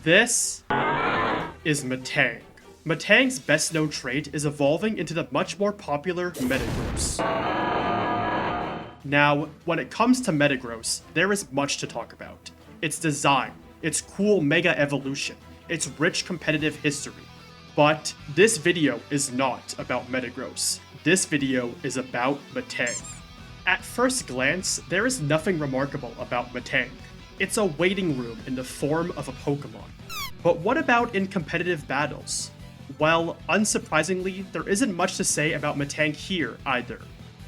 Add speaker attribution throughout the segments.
Speaker 1: This is Metang. Metang's best known trait is evolving into the much more popular Metagross. Now, when it comes to Metagross, there is much to talk about. Its design, its cool mega evolution, its rich competitive history. But this video is not about Metagross. This video is about Metang. At first glance, there is nothing remarkable about Metang. It's a waiting room in the form of a Pokemon. But what about in competitive battles? Well, unsurprisingly, there isn't much to say about Metang here either.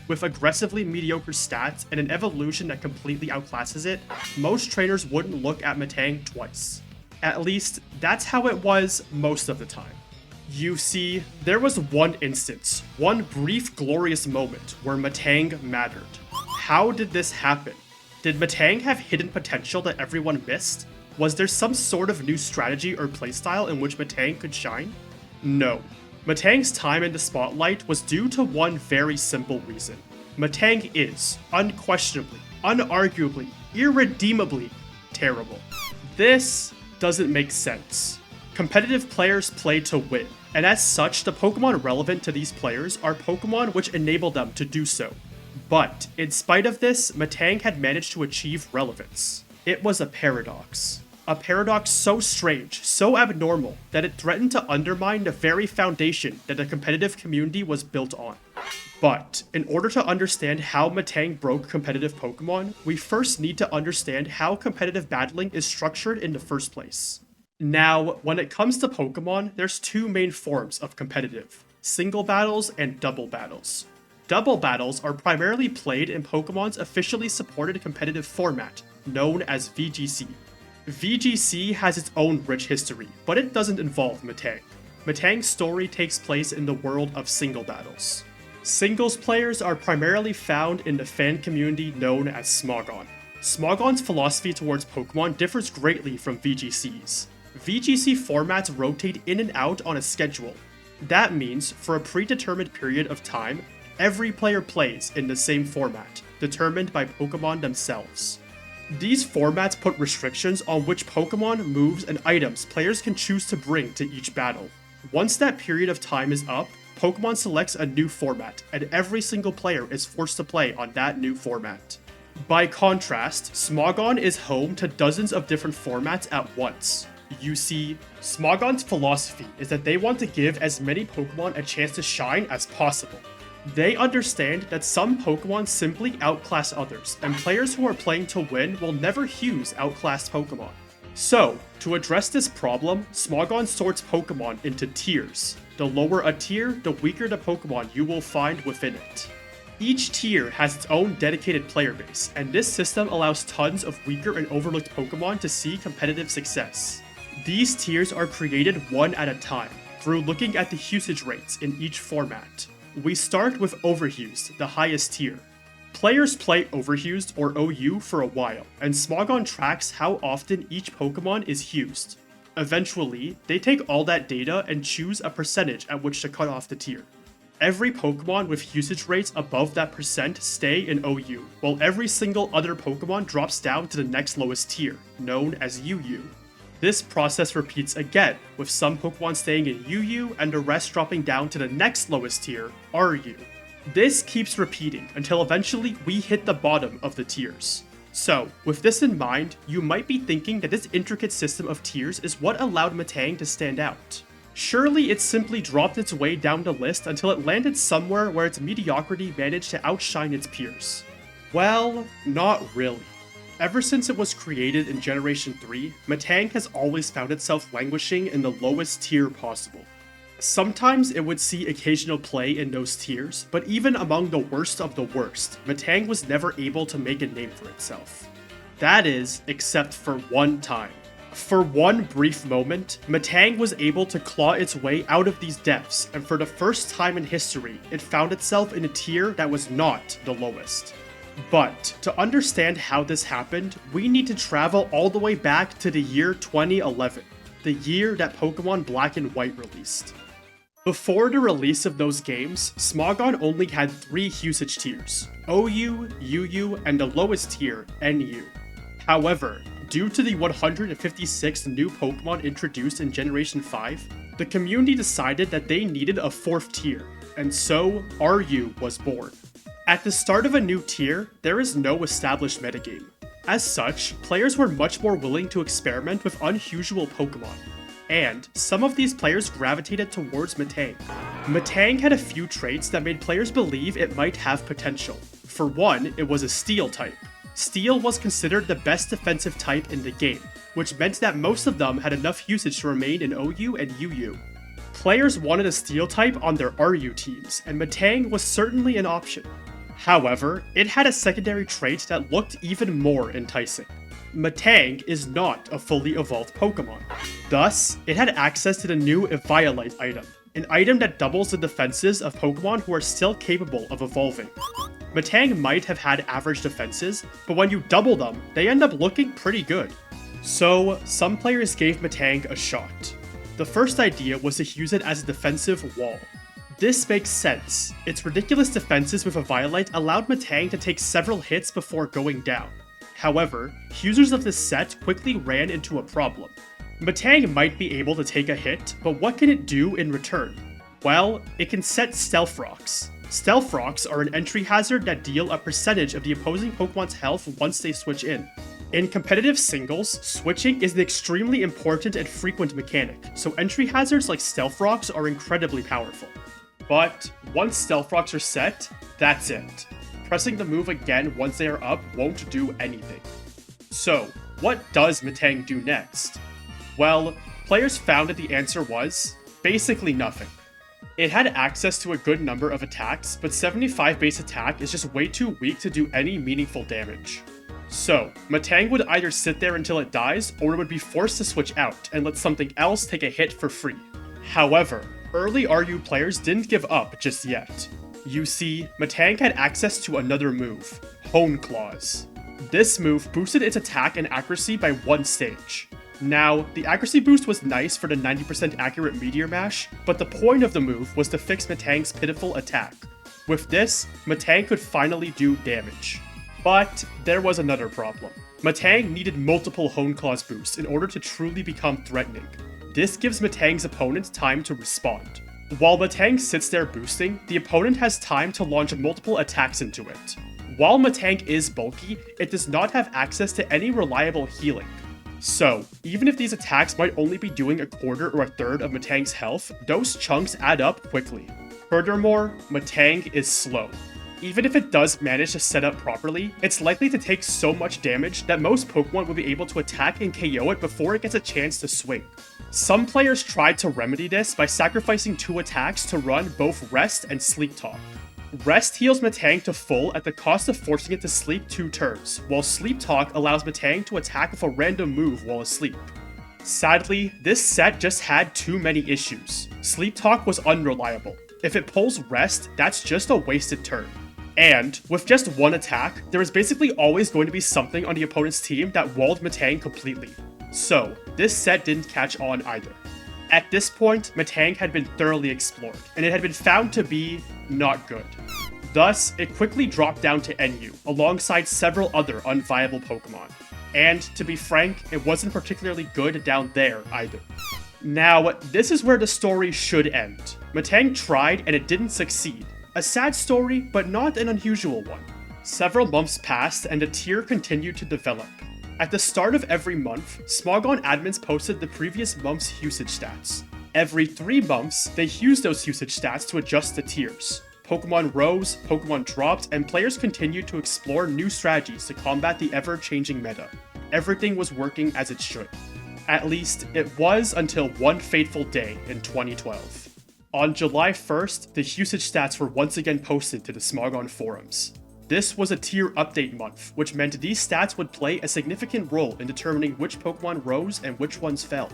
Speaker 1: With aggressively mediocre stats and an evolution that completely outclasses it, most trainers wouldn't look at Metang twice. At least, that's how it was most of the time. You see, there was one instance, one brief glorious moment where Metang mattered. How did this happen? Did Metang have hidden potential that everyone missed? Was there some sort of new strategy or playstyle in which Metang could shine? No. Metang's time in the spotlight was due to one very simple reason. Metang is, unquestionably, unarguably, irredeemably terrible. This doesn't make sense. Competitive players play to win, and as such, the Pokemon relevant to these players are Pokemon which enable them to do so. But, in spite of this, Metang had managed to achieve relevance. It was a paradox. A paradox so strange, so abnormal, that it threatened to undermine the very foundation that the competitive community was built on. But, in order to understand how Metang broke competitive Pokemon, we first need to understand how competitive battling is structured in the first place. Now, when it comes to Pokemon, there's two main forms of competitive: single battles and double battles. Double battles are primarily played in Pokemon's officially supported competitive format, known as VGC. VGC has its own rich history, but it doesn't involve Metang. Metang's story takes place in the world of single battles. Singles players are primarily found in the fan community known as Smogon. Smogon's philosophy towards Pokemon differs greatly from VGC's. VGC formats rotate in and out on a schedule. That means, for a predetermined period of time, every player plays in the same format, determined by Pokemon themselves. These formats put restrictions on which Pokemon, moves, and items players can choose to bring to each battle. Once that period of time is up, Pokemon selects a new format, and every single player is forced to play on that new format. By contrast, Smogon is home to dozens of different formats at once. You see, Smogon's philosophy is that they want to give as many Pokemon a chance to shine as possible. They understand that some Pokemon simply outclass others, and players who are playing to win will never use outclassed Pokemon. So, to address this problem, Smogon sorts Pokemon into tiers. The lower a tier, the weaker the Pokemon you will find within it. Each tier has its own dedicated player base, and this system allows tons of weaker and overlooked Pokemon to see competitive success. These tiers are created one at a time, through looking at the usage rates in each format. We start with Overused, the highest tier. Players play Overused or OU for a while, and Smogon tracks how often each Pokemon is used. Eventually, they take all that data and choose a percentage at which to cut off the tier. Every Pokemon with usage rates above that percent stay in OU, while every single other Pokemon drops down to the next lowest tier, known as UU. This process repeats again, with some Pokemon staying in UU and the rest dropping down to the next lowest tier, RU. This keeps repeating until eventually we hit the bottom of the tiers. So, with this in mind, you might be thinking that this intricate system of tiers is what allowed Metang to stand out. Surely it simply dropped its way down the list until it landed somewhere where its mediocrity managed to outshine its peers. Well, not really. Ever since it was created in Generation 3, Metang has always found itself languishing in the lowest tier possible. Sometimes it would see occasional play in those tiers, but even among the worst of the worst, Metang was never able to make a name for itself. That is, except for one time. For one brief moment, Metang was able to claw its way out of these depths, and for the first time in history, it found itself in a tier that was not the lowest. But, to understand how this happened, we need to travel all the way back to the year 2011, the year that Pokemon Black and White released. Before the release of those games, Smogon only had 3 usage tiers, OU, UU, and the lowest tier, NU. However, Due to the 156 new Pokemon introduced in Generation 5, the community decided that they needed a 4th tier, and so RU was born. At the start of a new tier, there is no established metagame. As such, players were much more willing to experiment with unusual Pokemon, and some of these players gravitated towards Metang. Metang had a few traits that made players believe it might have potential. For one, it was a Steel type. Steel was considered the best defensive type in the game, which meant that most of them had enough usage to remain in OU and UU. Players wanted a Steel type on their RU teams, and Metang was certainly an option. However, it had a secondary trait that looked even more enticing. Metang is not a fully evolved Pokemon. Thus, it had access to the new Eviolite item, an item that doubles the defenses of Pokemon who are still capable of evolving. Metang might have had average defenses, but when you double them, they end up looking pretty good. So, some players gave Metang a shot. The first idea was to use it as a defensive wall. This makes sense. Its ridiculous defenses with Eviolite allowed Metang to take several hits before going down. However, users of this set quickly ran into a problem. Metang might be able to take a hit, but what can it do in return? Well, it can set Stealth Rocks. Stealth Rocks are an entry hazard that deal a percentage of the opposing Pokemon's health once they switch in. In competitive singles, switching is an extremely important and frequent mechanic, so entry hazards like Stealth Rocks are incredibly powerful. But once Stealth Rocks are set, that's it. Pressing the move again once they are up won't do anything. So, what does Metang do next? Well, players found that the answer was basically nothing. It had access to a good number of attacks, but 75 base attack is just way too weak to do any meaningful damage. So, Metang would either sit there until it dies, or it would be forced to switch out and let something else take a hit for free. However, early RU players didn't give up just yet. You see, Metang had access to another move, Hone Claws. This move boosted its attack and accuracy by 1 stage. Now, the accuracy boost was nice for the 90% accurate Meteor Mash, but the point of the move was to fix Metang's pitiful attack. With this, Metang could finally do damage. But there was another problem. Metang needed multiple Hone Claws boosts in order to truly become threatening. This gives Metang's opponent time to respond. While Metang sits there boosting, the opponent has time to launch multiple attacks into it. While Metang is bulky, it does not have access to any reliable healing. So, even if these attacks might only be doing a quarter or a third of Metang's health, those chunks add up quickly. Furthermore, Metang is slow. Even if it does manage to set up properly, it's likely to take so much damage that most Pokemon will be able to attack and KO it before it gets a chance to swing. Some players tried to remedy this by sacrificing 2 attacks to run both Rest and Sleep Talk. Rest heals Metang to full at the cost of forcing it to sleep 2 turns, while Sleep Talk allows Metang to attack with a random move while asleep. Sadly, this set just had too many issues. Sleep Talk was unreliable. If it pulls Rest, that's just a wasted turn. And, with just 1 attack, there is basically always going to be something on the opponent's team that walled Metang completely. So, this set didn't catch on either. At this point, Metang had been thoroughly explored, and it had been found to be not good. Thus, it quickly dropped down to NU, alongside several other unviable Pokemon. And, to be frank, it wasn't particularly good down there either. Now, this is where the story should end. Metang tried, and it didn't succeed. A sad story, but not an unusual one. Several months passed, and the tier continued to develop. At the start of every month, Smogon admins posted the previous month's usage stats. Every 3 months, they used those usage stats to adjust the tiers. Pokemon rose, Pokemon dropped, and players continued to explore new strategies to combat the ever-changing meta. Everything was working as it should. At least, it was until one fateful day in 2012. On July 1st, the usage stats were once again posted to the Smogon forums. This was a tier update month, which meant these stats would play a significant role in determining which Pokemon rose and which ones fell.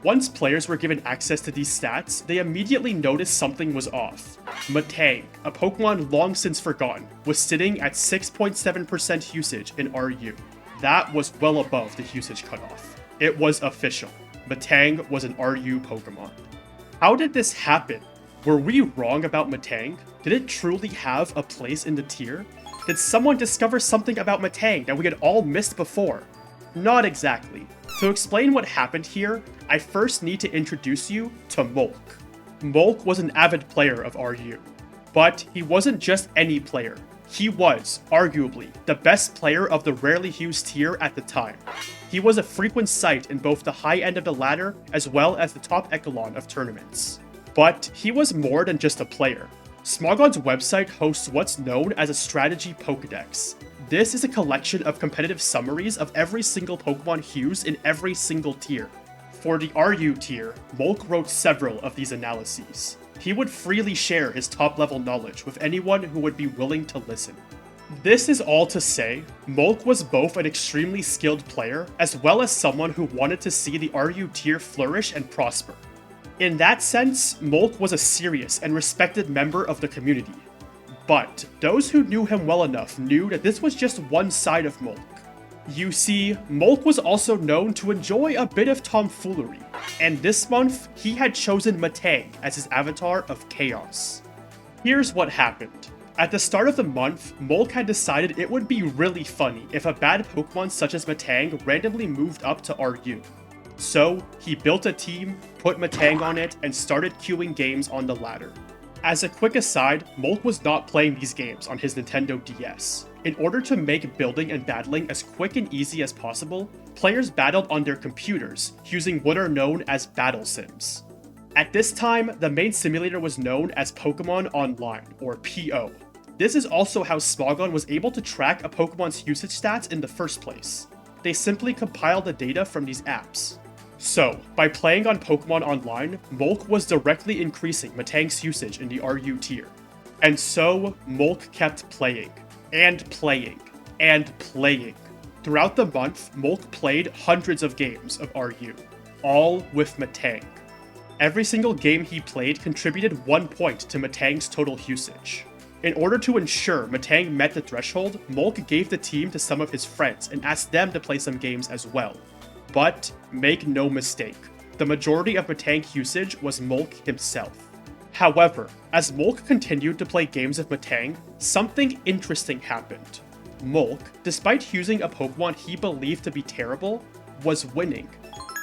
Speaker 1: Once players were given access to these stats, they immediately noticed something was off. Metang, a Pokemon long since forgotten, was sitting at 6.7% usage in RU. That was well above the usage cutoff. It was official. Metang was an RU Pokemon. How did this happen? Were we wrong about Metang? Did it truly have a place in the tier? Did someone discover something about Metang that we had all missed before? Not exactly. To explain what happened here, I first need to introduce you to Molk. Molk was an avid player of RU, but he wasn't just any player. He was, arguably, the best player of the rarely used tier at the time. He was a frequent sight in both the high end of the ladder as well as the top echelon of tournaments. But he was more than just a player. Smogon's website hosts what's known as a strategy Pokédex. This is a collection of competitive summaries of every single Pokemon used in every single tier. For the RU tier, Molk wrote several of these analyses. He would freely share his top-level knowledge with anyone who would be willing to listen. This is all to say, Molk was both an extremely skilled player as well as someone who wanted to see the RU tier flourish and prosper. In that sense, Molk was a serious and respected member of the community. But those who knew him well enough knew that this was just one side of Molk. You see, Molk was also known to enjoy a bit of tomfoolery, and this month, he had chosen Metang as his avatar of chaos. Here's what happened. At the start of the month, Molk had decided it would be really funny if a bad Pokemon such as Metang randomly moved up to RU. So, he built a team, put Metang on it, and started queuing games on the ladder. As a quick aside, Molk was not playing these games on his Nintendo DS. In order to make building and battling as quick and easy as possible, players battled on their computers, using what are known as battle sims. At this time, the main simulator was known as Pokemon Online, or PO. This is also how Smogon was able to track a Pokemon's usage stats in the first place. They simply compiled the data from these apps. So, by playing on Pokemon Online, Molk was directly increasing Metang's usage in the RU tier. And so, Molk kept playing, and playing, and playing. Throughout the month, Molk played hundreds of games of RU, all with Metang. Every single game he played contributed 1 point to Metang's total usage. In order to ensure Metang met the threshold, Molk gave the team to some of his friends and asked them to play some games as well. But, make no mistake, the majority of Metang usage was Molk himself. However, as Molk continued to play games of Metang, something interesting happened. Molk, despite using a Pokemon he believed to be terrible, was winning.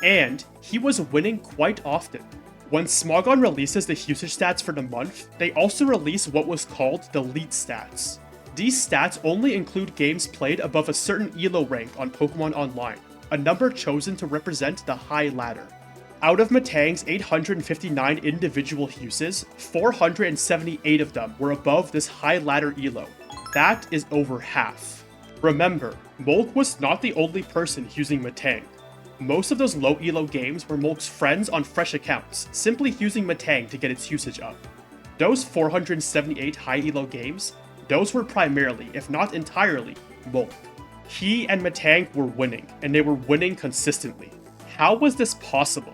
Speaker 1: And he was winning quite often. When Smogon releases the usage stats for the month, they also release what was called the Elite Stats. These stats only include games played above a certain ELO rank on Pokemon Online, a number chosen to represent the high ladder. Out of Metang's 859 individual uses, 478 of them were above this high ladder ELO. That is over half. Remember, Molk was not the only person using Metang. Most of those low ELO games were Molk's friends on fresh accounts, simply using Metang to get its usage up. Those 478 high ELO games, those were primarily, if not entirely, Molk. He and Metang were winning, and they were winning consistently. How was this possible?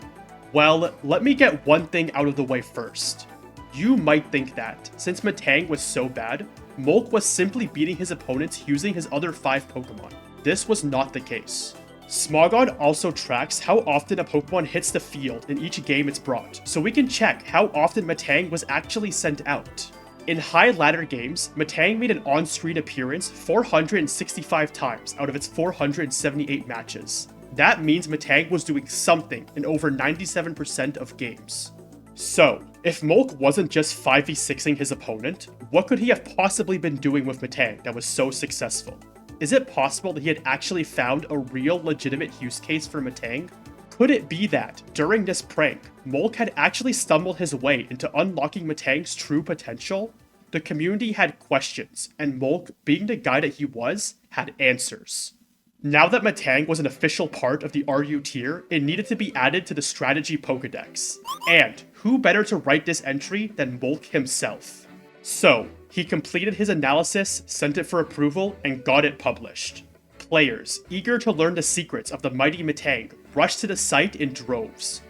Speaker 1: Well, let me get one thing out of the way first. You might think that, since Metang was so bad, Molk was simply beating his opponents using his other 5 Pokemon. This was not the case. Smogon also tracks how often a Pokemon hits the field in each game it's brought, so we can check how often Metang was actually sent out. In high ladder games, Metang made an on-screen appearance 465 times out of its 478 matches. That means Metang was doing something in over 97% of games. So, if Molk wasn't just 5v6ing his opponent, what could he have possibly been doing with Metang that was so successful? Is it possible that he had actually found a real legitimate use case for Metang? Could it be that, during this prank, Molk had actually stumbled his way into unlocking Metang's true potential? The community had questions, and Molk, being the guy that he was, had answers. Now that Metang was an official part of the RU tier, it needed to be added to the strategy Pokédex. And who better to write this entry than Molk himself? So, he completed his analysis, sent it for approval, and got it published. Players, eager to learn the secrets of the mighty Metang, rushed to the site in droves.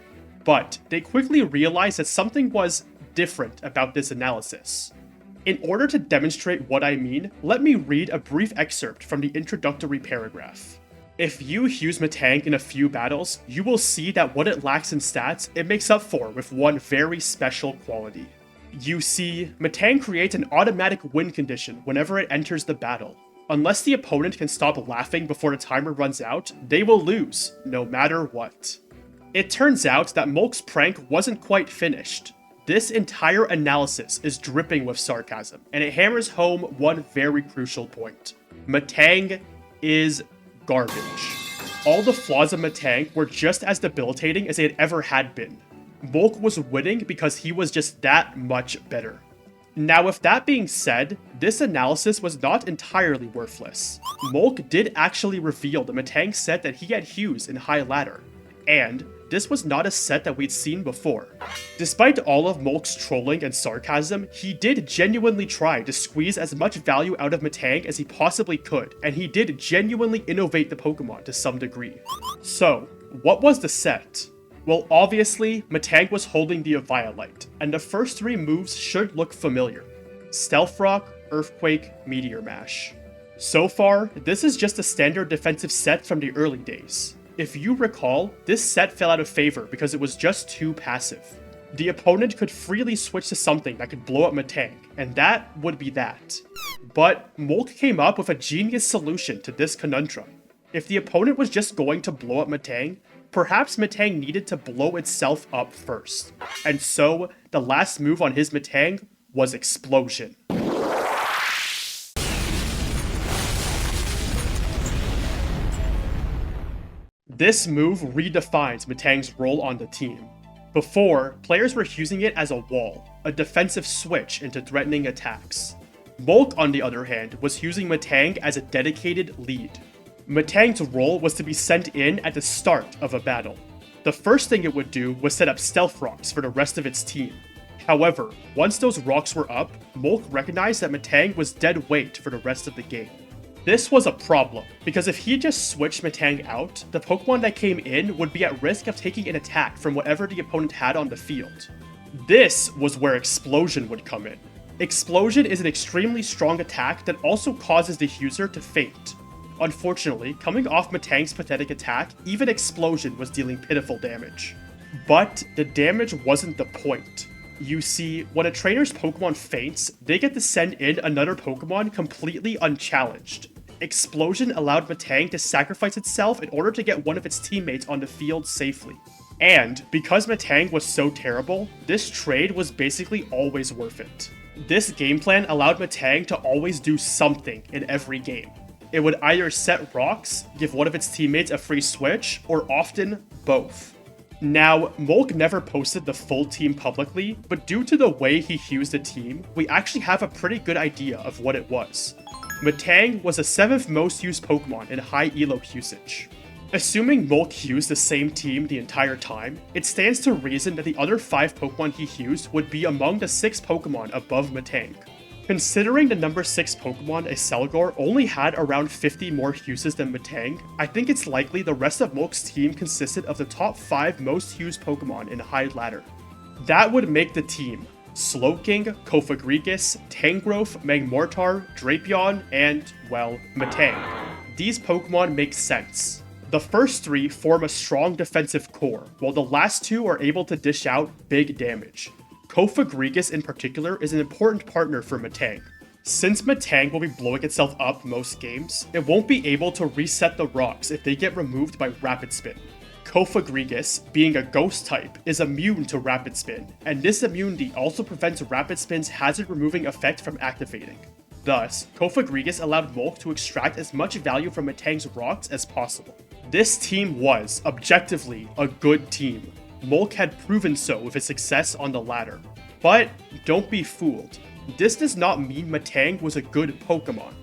Speaker 1: But they quickly realized that something was different about this analysis. In order to demonstrate what I mean, let me read a brief excerpt from the introductory paragraph. If you use Metang in a few battles, you will see that what it lacks in stats, it makes up for with one very special quality. You see, Metang creates an automatic win condition whenever it enters the battle. Unless the opponent can stop laughing before the timer runs out, they will lose, no matter what. It turns out that Molk's prank wasn't quite finished. This entire analysis is dripping with sarcasm, and it hammers home one very crucial point. Metang is garbage. All the flaws of Metang were just as debilitating as they had ever had been. Molk was winning because he was just that much better. Now, with that being said, this analysis was not entirely worthless. Molk did actually reveal that Metang said that he had Hughes in high ladder, and this was not a set that we'd seen before. Despite all of Molk's trolling and sarcasm, he did genuinely try to squeeze as much value out of Metang as he possibly could, and he did genuinely innovate the Pokemon to some degree. So, what was the set? Well, obviously, Metang was holding the Eviolite, and the first 3 moves should look familiar. Stealth Rock, Earthquake, Meteor Mash. So far, this is just a standard defensive set from the early days. If you recall, this set fell out of favor because it was just too passive. The opponent could freely switch to something that could blow up Metang, and that would be that. But Molk came up with a genius solution to this conundrum. If the opponent was just going to blow up Metang, perhaps Metang needed to blow itself up first. And so, the last move on his Metang was Explosion. This move redefines Metang's role on the team. Before, players were using it as a wall, a defensive switch into threatening attacks. Molk, on the other hand, was using Metang as a dedicated lead. Metang's role was to be sent in at the start of a battle. The first thing it would do was set up Stealth Rocks for the rest of its team. However, once those rocks were up, Molk recognized that Metang was dead weight for the rest of the game. This was a problem, because if he just switched Metang out, the Pokemon that came in would be at risk of taking an attack from whatever the opponent had on the field. This was where Explosion would come in. Explosion is an extremely strong attack that also causes the user to faint. Unfortunately, coming off Metang's pathetic attack, even Explosion was dealing pitiful damage. But the damage wasn't the point. You see, when a trainer's Pokemon faints, they get to send in another Pokemon completely unchallenged. Explosion allowed Metang to sacrifice itself in order to get one of its teammates on the field safely. And, because Metang was so terrible, this trade was basically always worth it. This game plan allowed Metang to always do something in every game. It would either set rocks, give one of its teammates a free switch, or often both. Now, Molk never posted the full team publicly, but due to the way he used the team, we actually have a pretty good idea of what it was. Metang was the 7th most used Pokemon in high elo usage. Assuming Molk used the same team the entire time, it stands to reason that the other 5 Pokemon he used would be among the 6 Pokemon above Metang. Considering the number 6 Pokemon, a Selgor, only had around 50 more uses than Metang, I think it's likely the rest of Molk's team consisted of the top 5 most used Pokemon in high ladder. That would make the team Slowking, Kofagrigus, Tangrowth, Magmortar, Drapion, and, well, Metang. These Pokemon make sense. The first 3 form a strong defensive core, while the last 2 are able to dish out big damage. Kofagrigus in particular is an important partner for Metang. Since Metang will be blowing itself up most games, it won't be able to reset the rocks if they get removed by Rapid Spin. Kofagrigus, being a ghost type, is immune to Rapid Spin, and this immunity also prevents Rapid Spin's hazard removing effect from activating. Thus, Kofagrigus allowed Molk to extract as much value from Metang's rocks as possible. This team was, objectively, a good team. Molk had proven so with his success on the ladder. But don't be fooled. This does not mean Metang was a good Pokemon.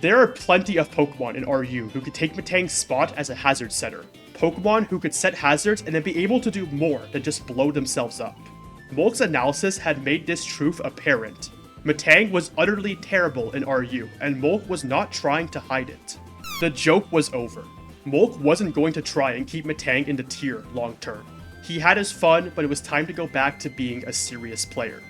Speaker 1: There are plenty of Pokemon in RU who could take Metang's spot as a hazard setter. Pokemon who could set hazards and then be able to do more than just blow themselves up. Molk's analysis had made this truth apparent. Metang was utterly terrible in RU, and Molk was not trying to hide it. The joke was over. Molk wasn't going to try and keep Metang in the tier long term. He had his fun, but it was time to go back to being a serious player.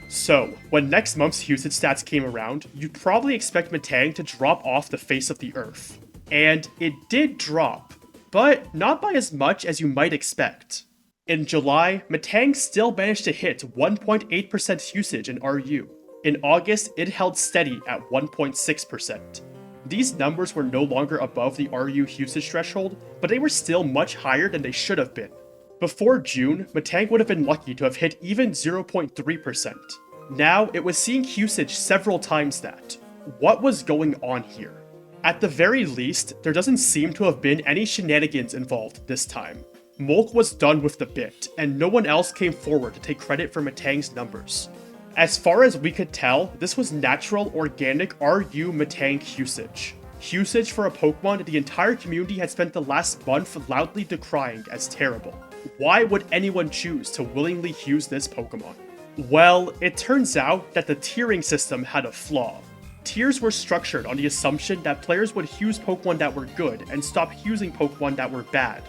Speaker 1: So, when next month's usage stats came around, you'd probably expect Metang to drop off the face of the earth. And it did drop, but not by as much as you might expect. In July, Metang still managed to hit 1.8% usage in RU. In August, it held steady at 1.6%. These numbers were no longer above the RU usage threshold, but they were still much higher than they should have been. Before June, Metang would have been lucky to have hit even 0.3%. Now, it was seeing usage several times that. What was going on here? At the very least, there doesn't seem to have been any shenanigans involved this time. Molk was done with the bit, and no one else came forward to take credit for Metang's numbers. As far as we could tell, this was natural, organic RU Metang usage. Usage for a Pokemon that the entire community had spent the last month loudly decrying as terrible. Why would anyone choose to willingly use this Pokemon? Well, it turns out that the tiering system had a flaw. Tiers were structured on the assumption that players would use Pokemon that were good and stop using Pokemon that were bad.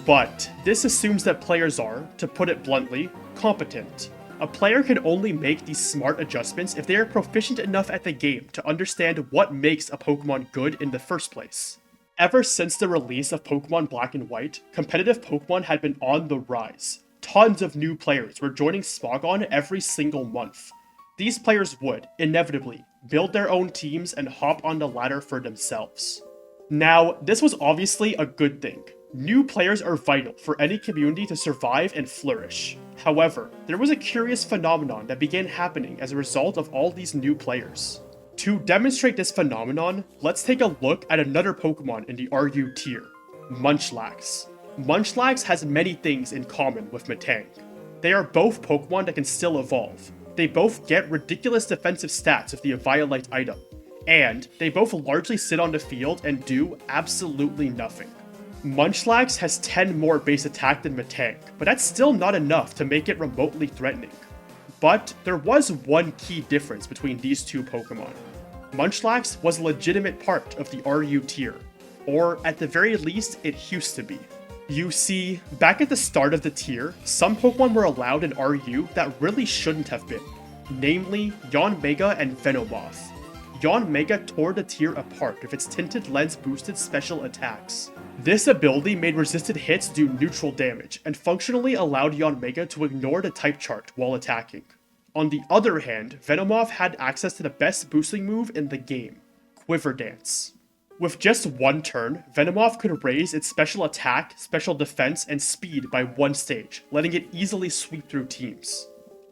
Speaker 1: But this assumes that players are, to put it bluntly, competent. A player can only make these smart adjustments if they are proficient enough at the game to understand what makes a Pokemon good in the first place. Ever since the release of Pokemon Black and White, competitive Pokemon had been on the rise. Tons of new players were joining Smogon every single month. These players would, inevitably, build their own teams and hop on the ladder for themselves. Now, this was obviously a good thing. New players are vital for any community to survive and flourish. However, there was a curious phenomenon that began happening as a result of all these new players. To demonstrate this phenomenon, let's take a look at another Pokemon in the RU tier, Munchlax. Munchlax has many things in common with Metang. They are both Pokemon that can still evolve. They both get ridiculous defensive stats with the Eviolite item. And they both largely sit on the field and do absolutely nothing. Munchlax has 10 more base attack than Metang, but that's still not enough to make it remotely threatening. But there was one key difference between these two Pokemon. Munchlax was a legitimate part of the RU tier, or at the very least, it used to be. You see, back at the start of the tier, some Pokemon were allowed in RU that really shouldn't have been, namely Yanmega and Venomoth. Yanmega tore the tier apart with its Tinted Lens boosted special attacks. This ability made resisted hits do neutral damage, and functionally allowed Yanmega to ignore the type chart while attacking. On the other hand, Venomoth had access to the best boosting move in the game, Quiver Dance. With just one turn, Venomoth could raise its special attack, special defense, and speed by one stage, letting it easily sweep through teams.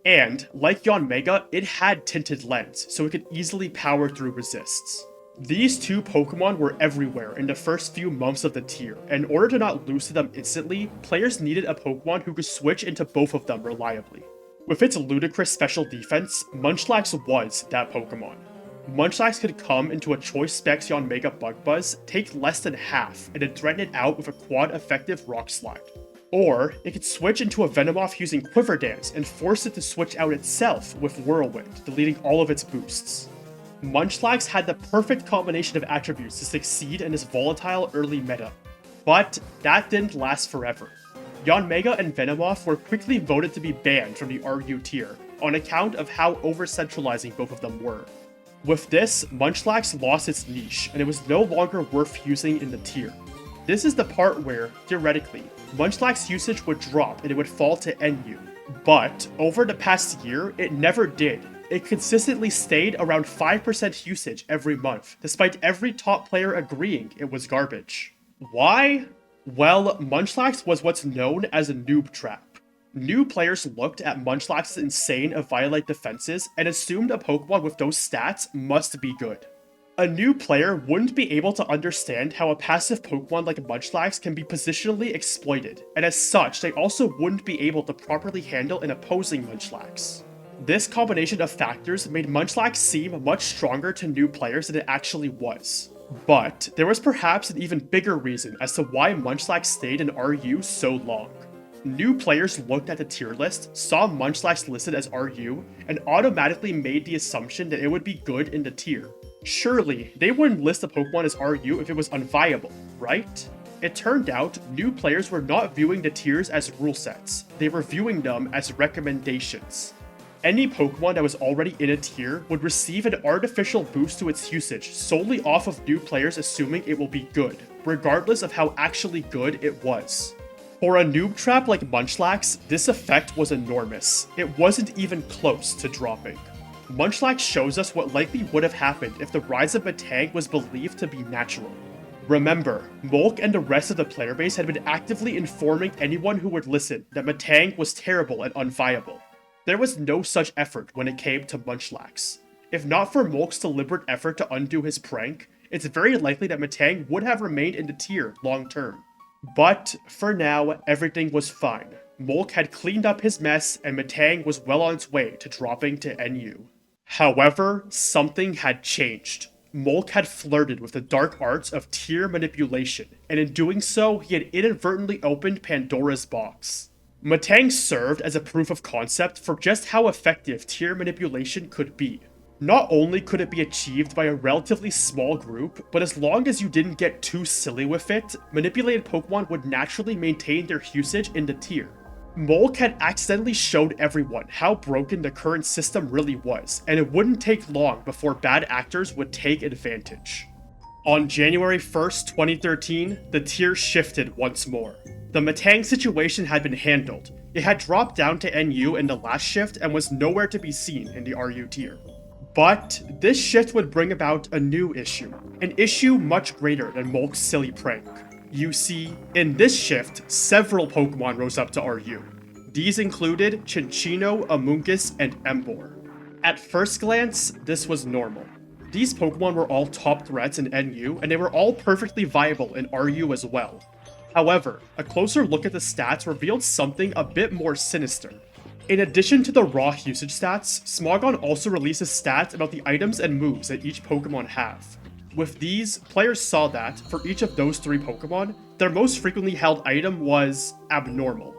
Speaker 1: And, like Yanmega, it had Tinted Lens, so it could easily power through resists. These two Pokemon were everywhere in the first few months of the tier, and in order to not lose to them instantly, players needed a Pokemon who could switch into both of them reliably. With its ludicrous special defense, Munchlax was that Pokemon. Munchlax could come into a Choice Specs Yanmega Bug Buzz, take less than half, and then threaten it out with a quad effective Rock Slide. Or, it could switch into a Venomoth using Quiver Dance and force it to switch out itself with Whirlwind, deleting all of its boosts. Munchlax had the perfect combination of attributes to succeed in this volatile early meta. But that didn't last forever. Yanmega and Venomoth were quickly voted to be banned from the RU tier, on account of how over-centralizing both of them were. With this, Munchlax lost its niche, and it was no longer worth using in the tier. This is the part where, theoretically, Munchlax usage would drop and it would fall to NU. But, over the past year, it never did. It consistently stayed around 5% usage every month, despite every top player agreeing it was garbage. Why? Well, Munchlax was what's known as a noob trap. New players looked at Munchlax's insane Eviolite defenses and assumed a Pokemon with those stats must be good. A new player wouldn't be able to understand how a passive Pokemon like Munchlax can be positionally exploited, and as such, they also wouldn't be able to properly handle an opposing Munchlax. This combination of factors made Munchlax seem much stronger to new players than it actually was. But there was perhaps an even bigger reason as to why Munchlax stayed in RU so long. New players looked at the tier list, saw Munchlax listed as RU, and automatically made the assumption that it would be good in the tier. Surely, they wouldn't list a Pokemon as RU if it was unviable, right? It turned out, new players were not viewing the tiers as rule sets, they were viewing them as recommendations. Any Pokemon that was already in a tier would receive an artificial boost to its usage solely off of new players assuming it will be good, regardless of how actually good it was. For a noob trap like Munchlax, this effect was enormous. It wasn't even close to dropping. Munchlax shows us what likely would have happened if the rise of Metang was believed to be natural. Remember, Molk and the rest of the player base had been actively informing anyone who would listen that Metang was terrible and unviable. There was no such effort when it came to Munchlax. If not for Molk's deliberate effort to undo his prank, it's very likely that Metang would have remained in the tier long term. But for now, everything was fine. Molk had cleaned up his mess and Metang was well on its way to dropping to NU. However, something had changed. Molk had flirted with the dark arts of tier manipulation, and in doing so, he had inadvertently opened Pandora's box. Metang served as a proof of concept for just how effective tier manipulation could be. Not only could it be achieved by a relatively small group, but as long as you didn't get too silly with it, manipulated Pokemon would naturally maintain their usage in the tier. Molk had accidentally showed everyone how broken the current system really was, and it wouldn't take long before bad actors would take advantage. On January 1st, 2013, the tier shifted once more. The Metang situation had been handled. It had dropped down to NU in the last shift and was nowhere to be seen in the RU tier. But this shift would bring about a new issue, an issue much greater than Molk's silly prank. You see, in this shift, several Pokemon rose up to RU. These included Cinccino, Amoonguss, and Emboar. At first glance, this was normal. These Pokemon were all top threats in NU, and they were all perfectly viable in RU as well. However, a closer look at the stats revealed something a bit more sinister. In addition to the raw usage stats, Smogon also releases stats about the items and moves that each Pokemon have. With these, players saw that, for each of those three Pokemon, their most frequently held item was abnormal.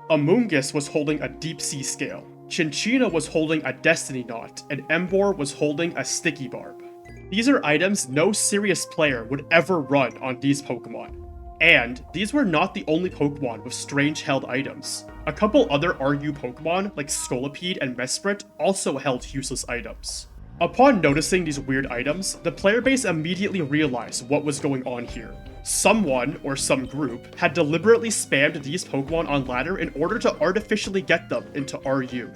Speaker 1: Amoonguss was holding a Deep Sea Scale, Cinccino was holding a Destiny Knot, and Emboar was holding a Sticky Barb. These are items no serious player would ever run on these Pokemon. And these were not the only Pokemon with strange held items. A couple other RU Pokemon, like Scolipede and Mesprit, also held useless items. Upon noticing these weird items, the player base immediately realized what was going on here. Someone, or some group, had deliberately spammed these Pokemon on ladder in order to artificially get them into RU.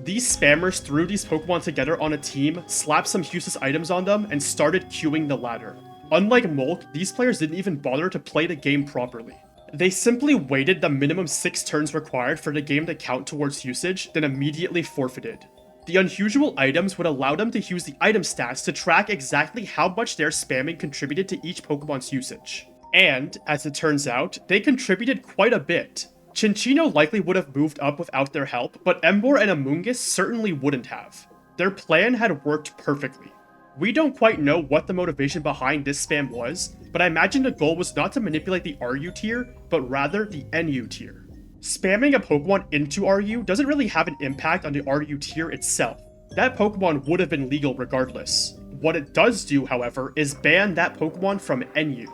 Speaker 1: These spammers threw these Pokemon together on a team, slapped some useless items on them, and started queuing the ladder. Unlike Molk, these players didn't even bother to play the game properly. They simply waited the minimum 6 turns required for the game to count towards usage, then immediately forfeited. The unusual items would allow them to use the item stats to track exactly how much their spamming contributed to each Pokemon's usage. And, as it turns out, they contributed quite a bit. Cinccino likely would have moved up without their help, but Emboar and Amoonguss certainly wouldn't have. Their plan had worked perfectly. We don't quite know what the motivation behind this spam was, but I imagine the goal was not to manipulate the RU tier, but rather the NU tier. Spamming a Pokemon into RU doesn't really have an impact on the RU tier itself. That Pokemon would have been legal regardless. What it does do, however, is ban that Pokemon from NU.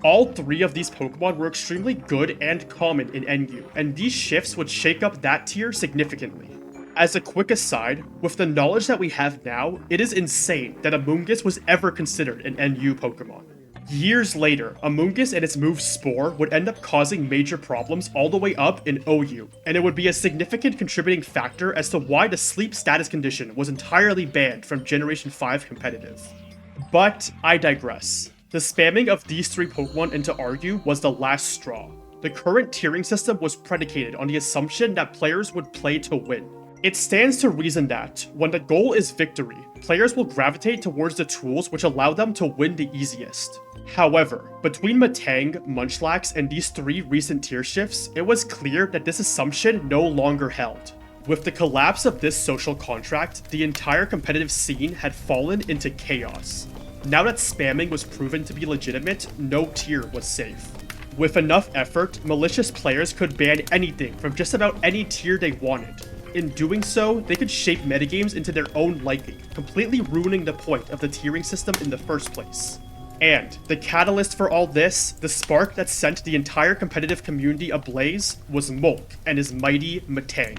Speaker 1: All 3 of these Pokemon were extremely good and common in NU, and these shifts would shake up that tier significantly. As a quick aside, with the knowledge that we have now, it is insane that Amoonguss was ever considered an NU Pokemon. Years later, Amoonguss and its move Spore would end up causing major problems all the way up in OU, and it would be a significant contributing factor as to why the sleep status condition was entirely banned from Generation 5 competitive. But I digress. The spamming of these 3 Pokemon into RU was the last straw. The current tiering system was predicated on the assumption that players would play to win. It stands to reason that, when the goal is victory, players will gravitate towards the tools which allow them to win the easiest. However, between Metang, Munchlax, and these 3 recent tier shifts, it was clear that this assumption no longer held. With the collapse of this social contract, the entire competitive scene had fallen into chaos. Now that spamming was proven to be legitimate, no tier was safe. With enough effort, malicious players could ban anything from just about any tier they wanted. In doing so, they could shape metagames into their own liking, completely ruining the point of the tiering system in the first place. And the catalyst for all this, the spark that sent the entire competitive community ablaze, was Molk and his mighty Metang.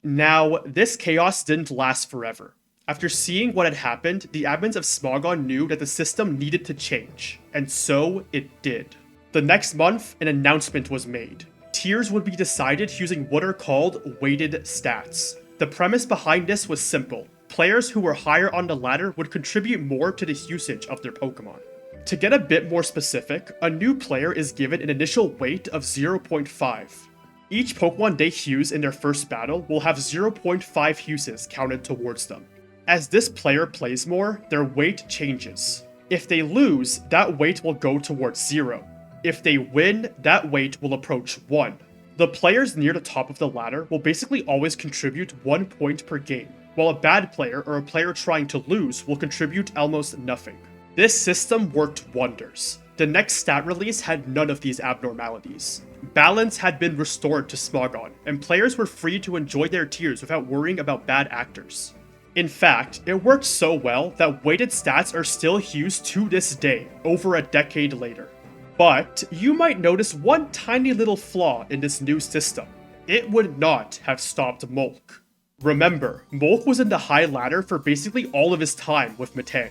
Speaker 1: Now, this chaos didn't last forever. After seeing what had happened, the admins of Smogon knew that the system needed to change, and so it did. The next month, an announcement was made. Tiers would be decided using what are called weighted stats. The premise behind this was simple. Players who were higher on the ladder would contribute more to the usage of their Pokemon. To get a bit more specific, a new player is given an initial weight of 0.5. Each Pokemon they use in their first battle will have 0.5 uses counted towards them. As this player plays more, their weight changes. If they lose, that weight will go towards 0. If they win, that weight will approach 1. The players near the top of the ladder will basically always contribute 1 point per game, while a bad player or a player trying to lose will contribute almost nothing. This system worked wonders. The next stat release had none of these abnormalities. Balance had been restored to Smogon, and players were free to enjoy their tiers without worrying about bad actors. In fact, it worked so well that weighted stats are still used to this day, over a decade later. But you might notice one tiny little flaw in this new system. It would not have stopped Molk. Remember, Molk was in the high ladder for basically all of his time with Metang.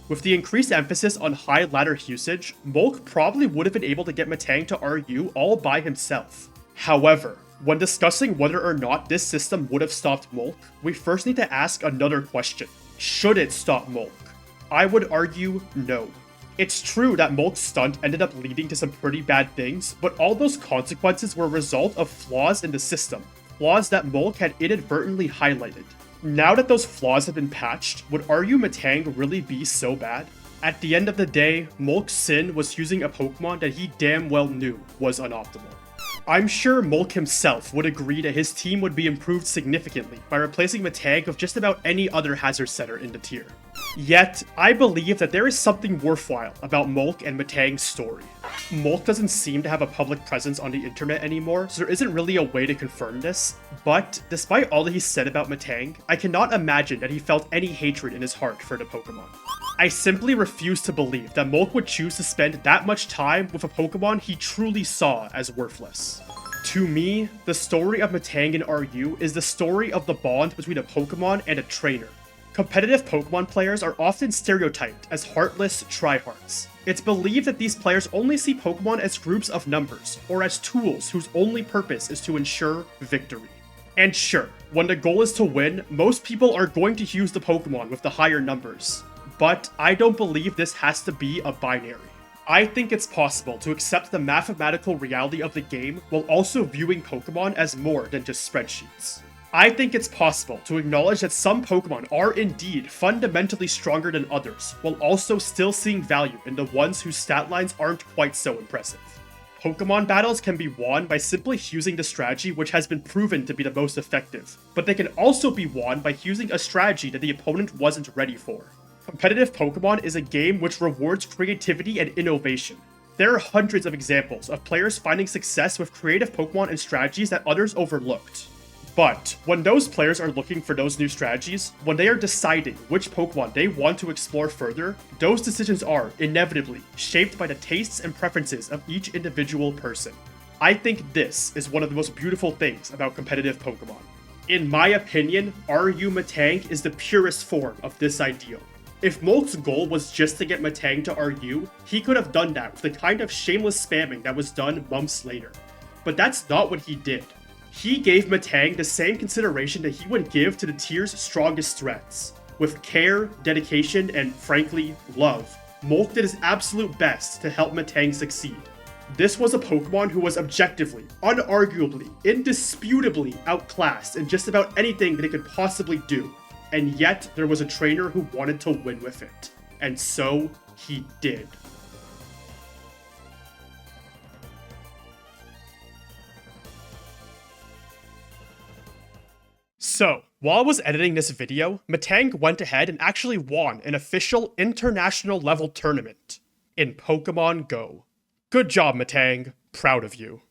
Speaker 1: With the increased emphasis on high ladder usage, Molk probably would have been able to get Metang to RU all by himself. However, when discussing whether or not this system would have stopped Molk, we first need to ask another question. Should it stop Molk? I would argue no. It's true that Molk's stunt ended up leading to some pretty bad things, but all those consequences were a result of flaws in the system, flaws that Molk had inadvertently highlighted. Now that those flaws have been patched, would RU Metang really be so bad? At the end of the day, Molk's sin was using a Pokemon that he damn well knew was unoptimal. I'm sure Molk himself would agree that his team would be improved significantly by replacing Metang with just about any other hazard setter in the tier. Yet, I believe that there is something worthwhile about Molk and Metang's story. Molk doesn't seem to have a public presence on the internet anymore, so there isn't really a way to confirm this, but despite all that he said about Metang, I cannot imagine that he felt any hatred in his heart for the Pokemon. I simply refuse to believe that Molk would choose to spend that much time with a Pokemon he truly saw as worthless. To me, the story of Metang and RU is the story of the bond between a Pokemon and a trainer. Competitive Pokemon players are often stereotyped as heartless tryhards. It's believed that these players only see Pokemon as groups of numbers, or as tools whose only purpose is to ensure victory. And sure, when the goal is to win, most people are going to use the Pokemon with the higher numbers. But I don't believe this has to be a binary. I think it's possible to accept the mathematical reality of the game while also viewing Pokemon as more than just spreadsheets. I think it's possible to acknowledge that some Pokemon are indeed fundamentally stronger than others, while also still seeing value in the ones whose stat lines aren't quite so impressive. Pokemon battles can be won by simply using the strategy which has been proven to be the most effective, but they can also be won by using a strategy that the opponent wasn't ready for. Competitive Pokemon is a game which rewards creativity and innovation. There are hundreds of examples of players finding success with creative Pokemon and strategies that others overlooked. But when those players are looking for those new strategies, when they are deciding which Pokemon they want to explore further, those decisions are, inevitably, shaped by the tastes and preferences of each individual person. I think this is one of the most beautiful things about competitive Pokemon. In my opinion, RU Metang is the purest form of this ideal. If Molk's goal was just to get Metang to RU, he could have done that with the kind of shameless spamming that was done months later. But that's not what he did. He gave Metang the same consideration that he would give to the tier's strongest threats. With care, dedication, and frankly, love, Molk did his absolute best to help Metang succeed. This was a Pokemon who was objectively, unarguably, indisputably outclassed in just about anything that it could possibly do. And yet, there was a trainer who wanted to win with it. And so, he did. So, while I was editing this video, Metang went ahead and actually won an official international level tournament in Pokemon Go. Good job, Metang. Proud of you.